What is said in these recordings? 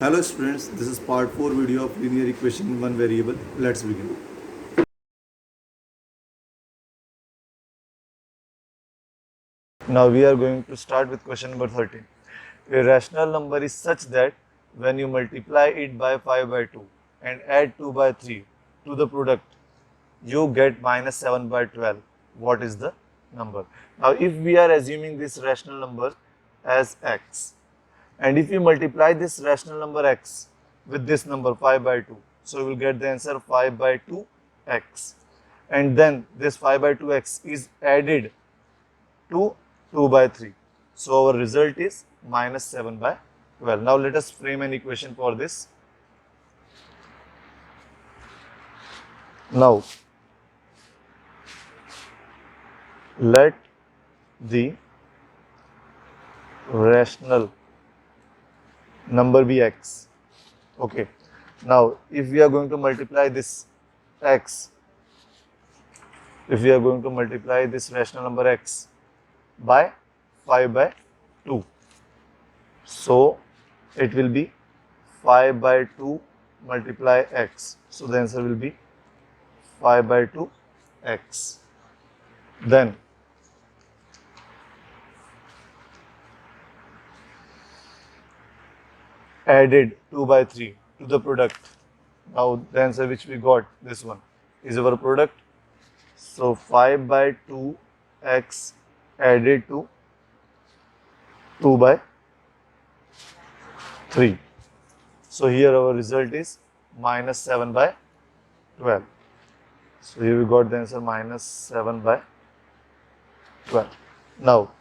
Hello students, this is part 4 video of linear equation in one variable. Let's begin. Now we are going to start with question number 13. A rational number is such that when you multiply it by 5 by 2 and add 2 by 3 to the product, you get minus 7 by 12. What is the number? Now if we are assuming this rational number as x, and if you multiply this rational number x with this number 5 by 2, so you will get the answer 5 by 2x. And then this 5 by 2x is added to 2 by 3. So our result is minus 7 by 12. Now let us frame an equation for this. Now let the rational number be x. Okay. Now if we are going to multiply this x, if we are going to multiply this rational number x by 5 by 2, so it will be 5 by 2 multiply x. So the answer will be 5 by 2 x. Then added 2 by 3 to the product. Now the answer which we got, this one, is our product. So 5 by 2 x added to 2 by 3. So here our result is minus 7 by 12. So here we got the answer minus 7 by 12. Now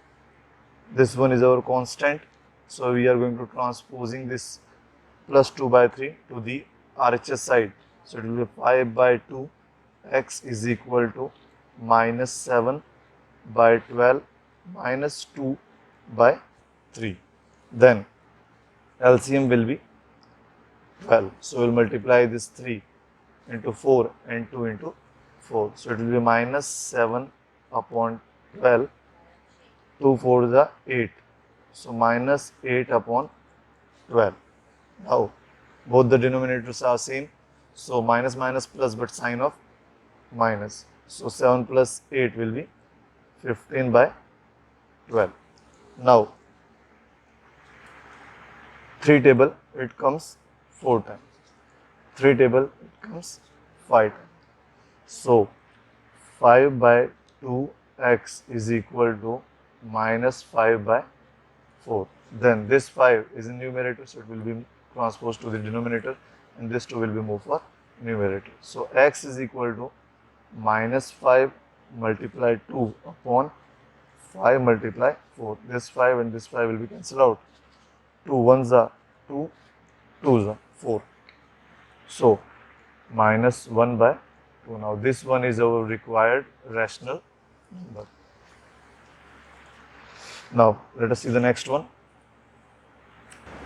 this one is our constant. So we are going to transposing this plus 2 by 3 to the RHS side. So it will be 5 by 2 x is equal to minus 7 by 12 minus 2 by 3. Then LCM will be 12. So we'll multiply this 3 into 4 and 2 into 4. So it will be minus 7 upon 12. 2 4 is 8. So minus 8 upon 12. Now both the denominators are same. So minus minus plus, but sign of minus. So 7 plus 8 will be 15 by 12. Now 3 table it comes 4 times. 3 table it comes 5 times. So 5 by 2x is equal to minus 5 by 4. Then this 5 is in numerator, so it will be transposed to the denominator, and this 2 will be moved for numerator. So x is equal to minus 5 multiply 2 upon 5 multiply 4. This 5 and this 5 will be cancelled out. 2 1s are 2, 2s are 4. So minus 1 by 2. Now this one is our required rational number. Now let us see the next one.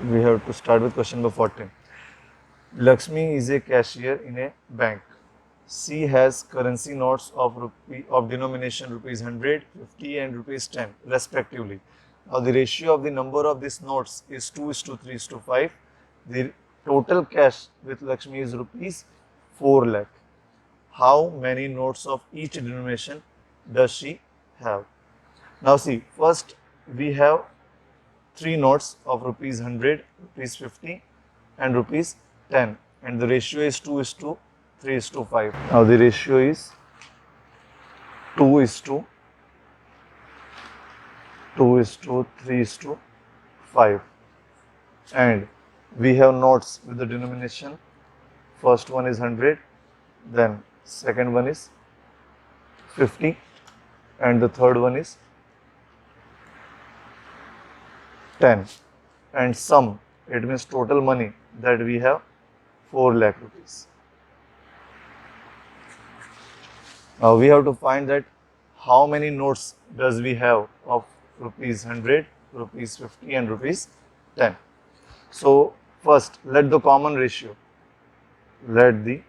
We have to start with question number 14. Lakshmi is a cashier in a bank. She has currency notes of denomination rupees 100, 50 and rupees 10 respectively. Now the ratio of the number of these notes is 2 is to 3 is to 5. The total cash with Lakshmi is rupees 4 lakh. How many notes of each denomination does she have? Now see, first we have 3 notes of rupees 100, rupees 50 and rupees 10, and the ratio is 2 is to 3 is to 5. Now the ratio is 2 is to 2 is to 3 is to 5, and we have notes with the denomination. First one is 100, then second one is 50 and the third one is 10, and sum, it means total money that we have 4 lakh rupees. Now we have to find that how many notes does we have of rupees 100, rupees 50 and rupees 10. So first let the common ratio, let the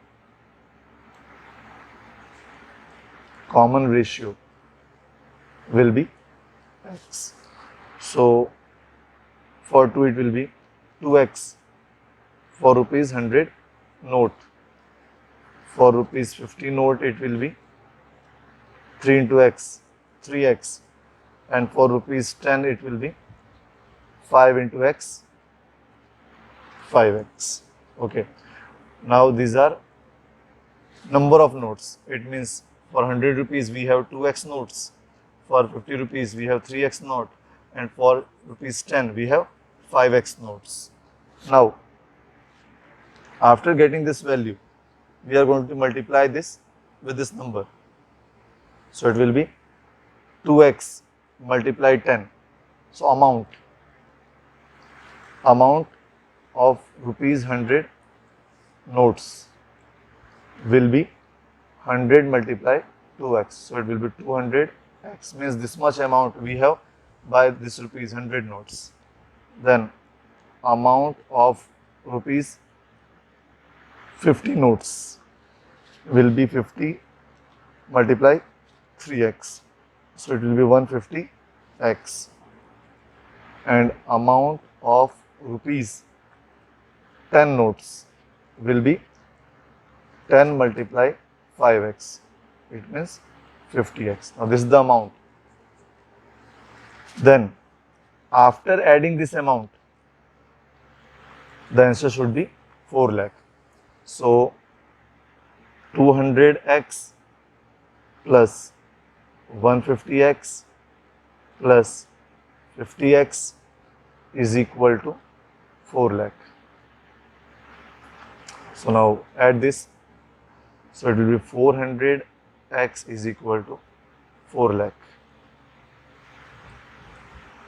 common ratio will be x. So for 2 it will be 2x For rupees 100 note, for rupees 50 note it will be 3 into x, 3x, and for rupees 10 it will be 5 into x, 5x. Okay. Now these are number of notes. It means for 100 rupees we have 2x notes, for 50 rupees we have 3x note, and for rupees 10 we have 5x notes. Now, after getting this value, we are going to multiply this with this number. So it will be 2x multiplied 10. So amount of rupees 100 notes will be 100 multiplied 2x. So it will be 200x, means this much amount we have by this rupees 100 notes. Then amount of rupees 50 notes will be 50 multiply 3x. So it will be 150x. And amount of rupees 10 notes will be 10 multiply 5x. It means 50x. Now this is the amount. Then after adding this amount, the answer should be 4 lakh. So 200x plus 150x plus 50x is equal to 4 lakh. So now add this. So it will be 400x is equal to 4 lakh.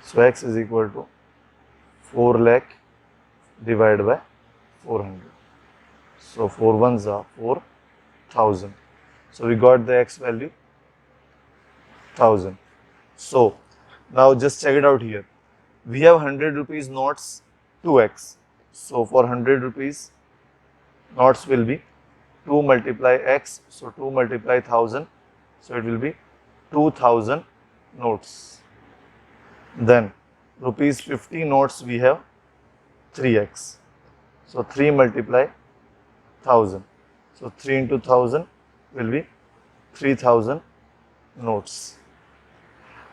So x is equal to 4 lakh divided by 400. So 4 ones are 4,000. So we got the x value 1000. So now just check it out here. We have 100 rupees notes 2x. So for 100 rupees notes will be 2 multiply x. So 2 multiply 1000. So it will be 2000 notes. Then rupees 50 notes we have 3x. So 3 multiply 1000. So 3 into 1000 will be 3000 notes.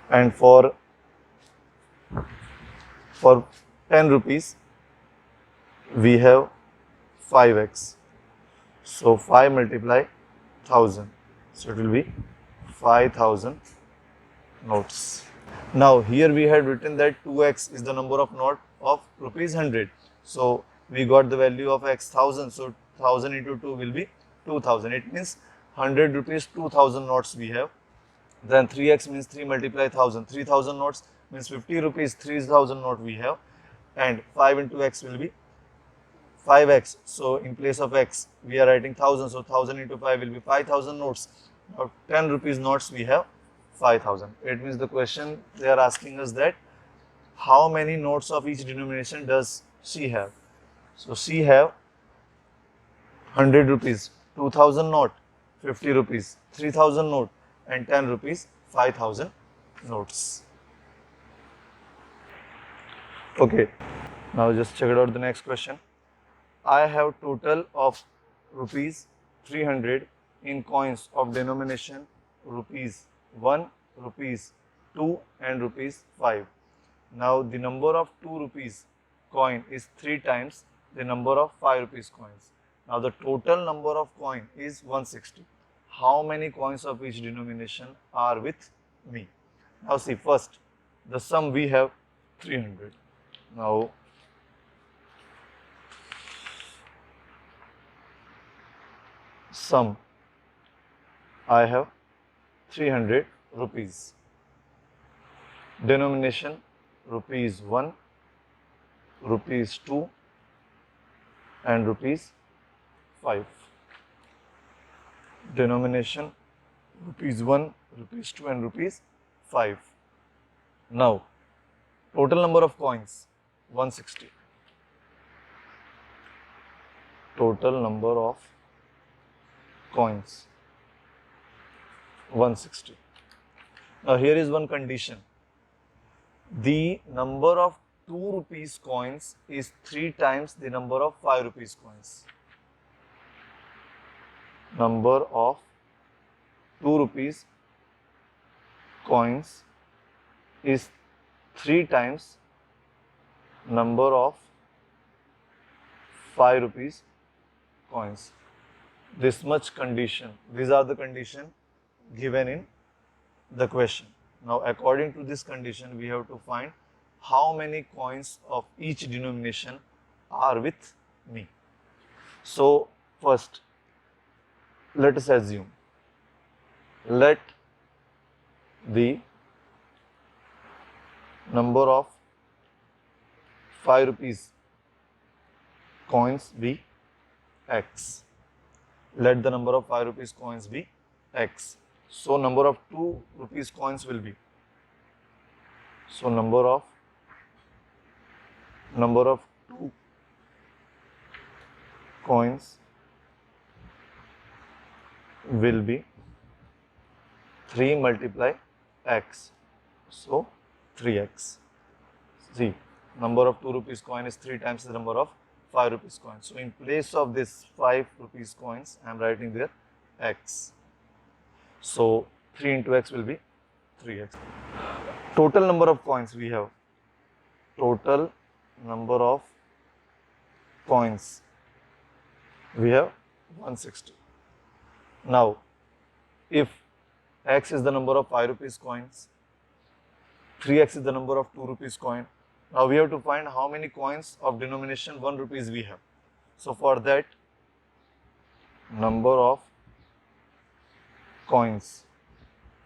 And for 10 rupees we have 5x. So 5 multiply 1000. So it will be 5000 notes. Now here we had written that 2x is the number of note of rupees 100. So we got the value of x 1000. So 1000 into 2 will be 2000. It means 100 rupees 2000 notes we have. Then 3x means 3 multiply 1000. 3000 notes means 50 rupees 3000 note we have. And 5 into x will be 5x. So in place of x we are writing 1000. So 1000 into 5 will be 5000 notes. Now 10 rupees notes we have 5000. It means the question they are asking us that how many notes of each denomination does she have? So she have 100 rupees, 2000 note, 50 rupees, 3000 note, and 10 rupees, 5000 notes. Okay, now just check it out the next question. I have total of rupees 300 in coins of denomination rupees 1, rupees 2 and rupees 5. Now the number of 2 rupees coin is 3 times the number of 5 rupees coins. Now the total number of coin is 160. How many coins of each denomination are with me? Now see, first the sum we have 300. Now sum I have 300 rupees. Denomination rupees 1, rupees 2 and rupees 5. Denomination rupees 1, rupees 2 and rupees 5. Now total number of coins 160. Total number of coins 160. Now here is one condition. The number of 2 rupees coins is 3 times the number of 5 rupees coins. Number of 2 rupees coins is 3 times number of 5 rupees coins. This much condition, these are the condition given in the question. Now according to this condition, we have to find how many coins of each denomination are with me. So first, let us assume, let the number of 5 rupees coins be x. Let the number of 5 rupees coins be x. So number of 2 rupees coins will be, so number of 2 coins will be 3 multiply x, so 3x. See, number of 2 rupees coin is 3 times the number of 5 rupees coins. So in place of this 5 rupees coins, I am writing there x. So 3 into x will be 3x. Total number of coins we have. Total number of coins we have 160. Now, if x is the number of 5 rupees coins, 3x is the number of 2 rupees coin. Now we have to find how many coins of denomination 1 rupees we have. So for that, number of coins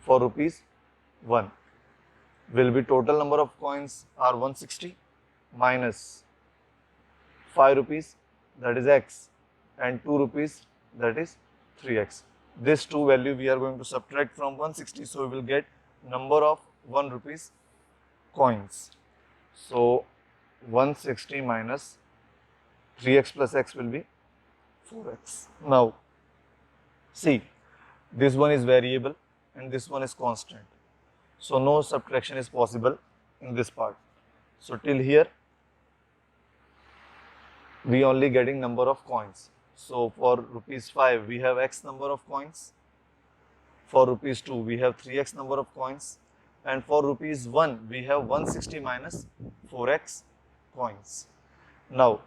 for rupees 1 will be, total number of coins are 160 minus 5 rupees, that is x, and 2 rupees, that is 3x. This 2 value we are going to subtract from 160, so we will get number of 1 rupees coins. So 160 minus 3x plus x will be 4x. Now see, this one is variable and this one is constant. So no subtraction is possible in this part. So till here we only getting number of coins. So for rupees 5 we have x number of coins, for rupees 2 we have 3x number of coins, and for rupees 1 we have 160 minus 4x coins. Now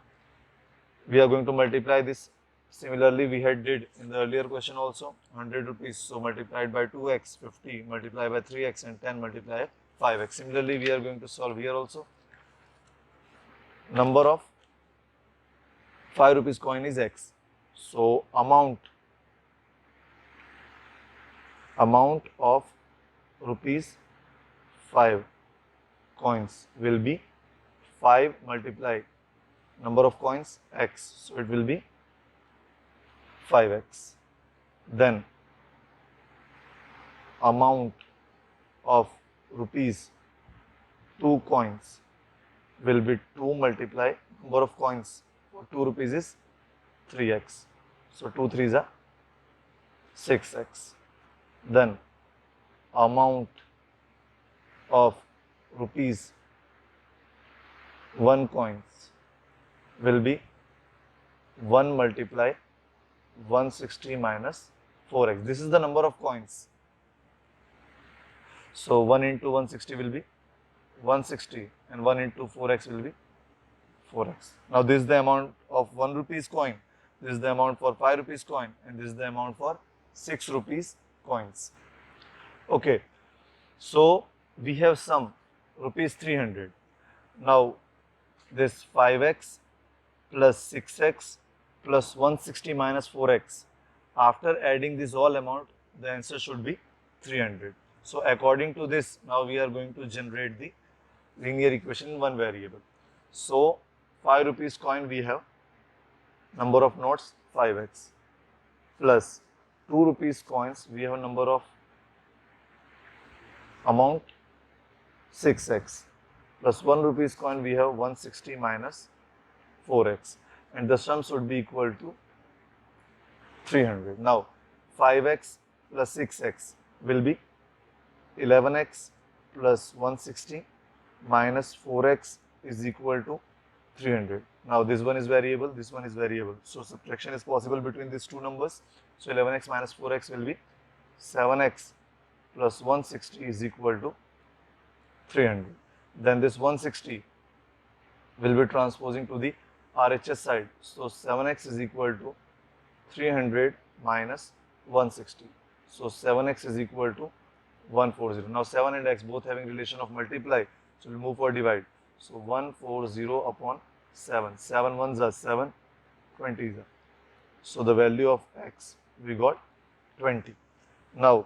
we are going to multiply this. Similarly we had did in the earlier question also, 100 rupees, so multiplied by 2x, 50 multiplied by 3x, and 10 multiplied by 5x. Similarly we are going to solve here also. Number of 5 rupees coin is x, so amount of rupees 5 coins will be 5 multiply number of coins x, so it will be 5x. Then amount of rupees 2 coins will be 2 multiply number of coins for 2 rupees is 3x, so 2 3s are 6x. Then amount of rupees 1 coins will be 1 multiply 160 minus 4x. This is the number of coins. So 1 into 160 will be 160 and 1 into 4x will be 4x. Now this is the amount of 1 rupees coin, this is the amount for 5 rupees coin, and this is the amount for 6 rupees coins. Okay, so we have sum rupees 300. Now this 5x plus 6x plus 160 minus 4x, after adding this whole amount, the answer should be 300. So according to this, now we are going to generate the linear equation in one variable. So 5 rupees coin we have number of notes 5x, plus 2 rupees coins we have number of amount 6x, plus 1 rupees coin we have 160 minus 4x, and the sum should be equal to 300. Now 5x plus 6x will be 11x plus 160 minus 4x is equal to 300. Now this one is variable, this one is variable. So subtraction is possible between these two numbers. So 11x minus 4x will be 7x plus 160 is equal to 300. Then this 160 will be transposing to the RHS side. So 7x is equal to 300 minus 160. So 7x is equal to 140. Now 7 and x both having relation of multiply. So we'll move for divide. So 140 upon 7. 7 ones are 7, 20 is. So the value of x we got 20. Now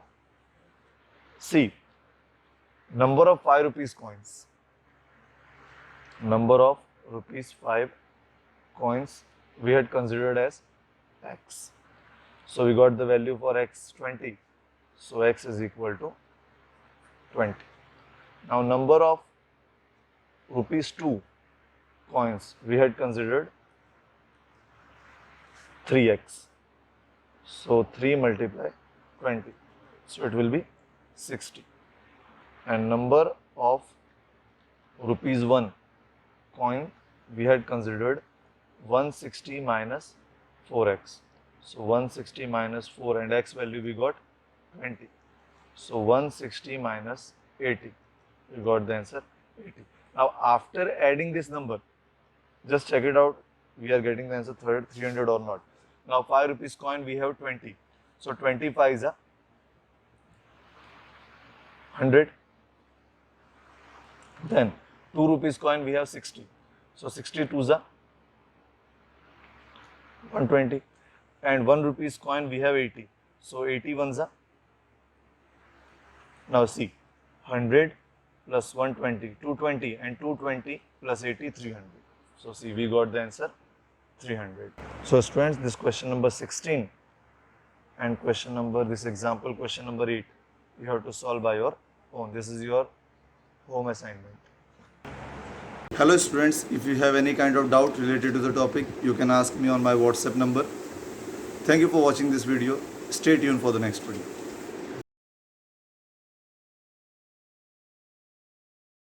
see, number of 5 rupees coins. Number of rupees 5 coins we had considered as x. So we got the value for x 20. So x is equal to 20. Now number of rupees 2 coins we had considered 3x. So 3 multiply 20. So it will be 60. And number of rupees 1 coin we had considered 160 minus 4x. So 160 minus 4 and x value we got 20. So 160 minus 80. We got the answer 80. Now after adding this number, just check it out. We are getting the answer 300 or not. Now 5 rupees coin we have 20. So 25 is a 100. Then 2 rupees coin we have 60. So 62 is a 120. And 1 rupees coin we have 80. So 81 is a. Now see, 100 plus 120, 220 and 220 plus 80, 300. So see, we got the answer 300. So students, this question number 16 and this example question number 8, you have to solve by your own. This is your home assignment. Hello students, if you have any kind of doubt related to the topic, you can ask me on my WhatsApp number. Thank you for watching this video. Stay tuned for the next video.